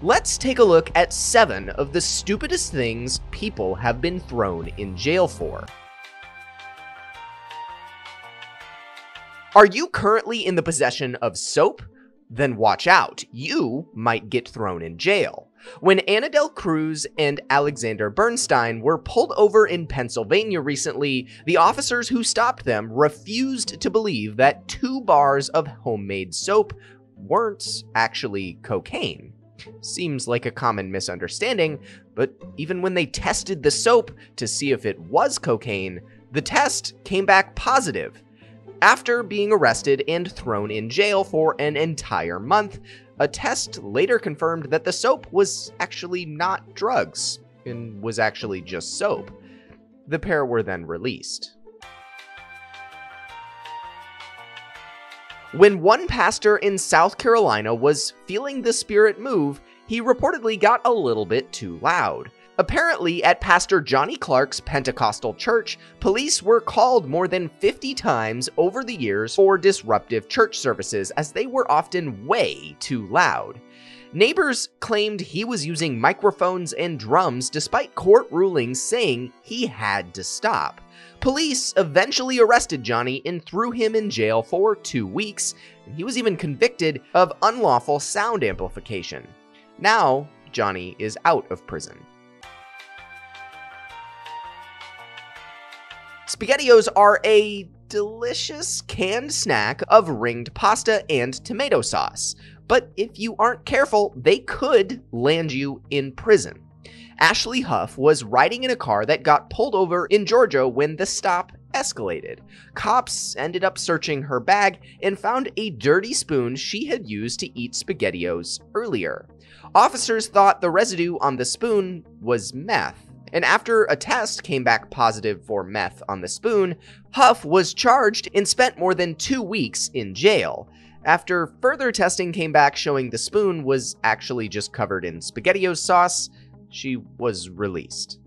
Let's take a look at 7 of the stupidest things people have been thrown in jail for. Are you currently in the possession of soap? Then watch out, you might get thrown in jail. When Anna Del Cruz and Alexander Bernstein were pulled over in Pennsylvania recently, the officers who stopped them refused to believe that 2 bars of homemade soap weren't actually cocaine. Seems like a common misunderstanding, but even when they tested the soap to see if it was cocaine, the test came back positive. After being arrested and thrown in jail for an entire month, a test later confirmed that the soap was actually not drugs and was actually just soap. The pair were then released. When one pastor in South Carolina was feeling the spirit move, he reportedly got a little bit too loud. Apparently, at Pastor Johnny Clark's Pentecostal church, police were called more than 50 times over the years for disruptive church services, as they were often way too loud. Neighbors claimed he was using microphones and drums despite court rulings saying he had to stop. Police eventually arrested Johnny and threw him in jail for 2 weeks, and he was even convicted of unlawful sound amplification. Now, Johnny is out of prison. SpaghettiOs are a delicious canned snack of ringed pasta and tomato sauce, but if you aren't careful, they could land you in prison. Ashley Huff was riding in a car that got pulled over in Georgia when the stop escalated. Cops ended up searching her bag and found a dirty spoon she had used to eat SpaghettiOs earlier. Officers thought the residue on the spoon was meth, and after a test came back positive for meth on the spoon, Huff was charged and spent more than 2 weeks in jail. After further testing came back showing the spoon was actually just covered in SpaghettiOs sauce, she was released.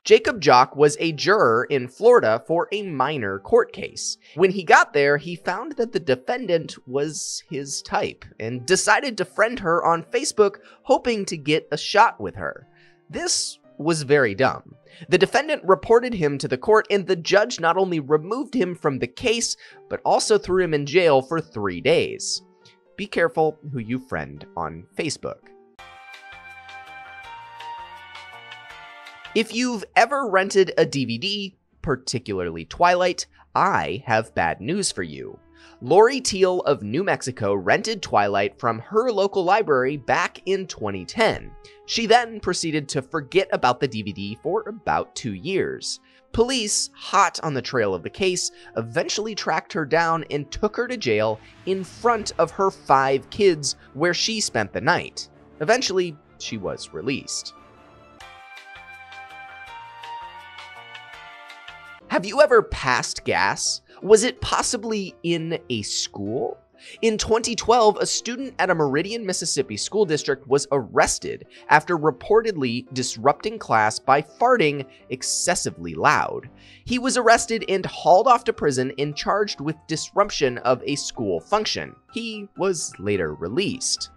Jacob Jock was a juror in Florida for a minor court case. When he got there, he found that the defendant was his type and decided to friend her on Facebook, hoping to get a shot with her. This was very dumb. The defendant reported him to the court, and the judge not only removed him from the case, but also threw him in jail for 3 days. Be careful who you friend on Facebook. If you've ever rented a DVD, particularly Twilight, I have bad news for you. Lori Teal of New Mexico rented Twilight from her local library back in 2010. She then proceeded to forget about the DVD for about 2 years. Police, hot on the trail of the case, eventually tracked her down and took her to jail in front of her 5 kids, where she spent the night. Eventually, she was released. Have you ever passed gas? Was it possibly in a school? In 2012, a student at a Meridian, Mississippi school district was arrested after reportedly disrupting class by farting excessively loud. He was arrested and hauled off to prison and charged with disruption of a school function. He was later released.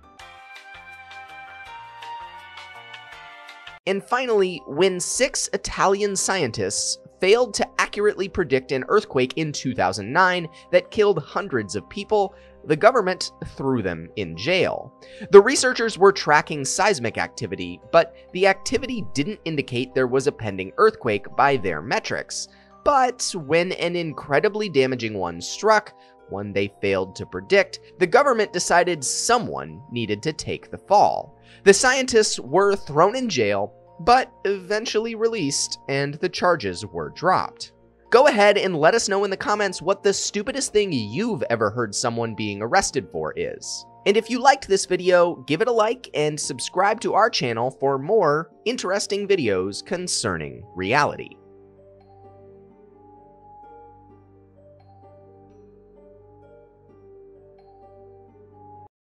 And finally, when 6 Italian scientists failed to accurately predict an earthquake in 2009 that killed hundreds of people, the government threw them in jail. The researchers were tracking seismic activity, but the activity didn't indicate there was a pending earthquake by their metrics. But when an incredibly damaging one struck, one they failed to predict, the government decided someone needed to take the fall. The scientists were thrown in jail, but eventually released, and the charges were dropped. Go ahead and let us know in the comments what the stupidest thing you've ever heard someone being arrested for is. And if you liked this video, give it a like and subscribe to our channel for more interesting videos concerning reality.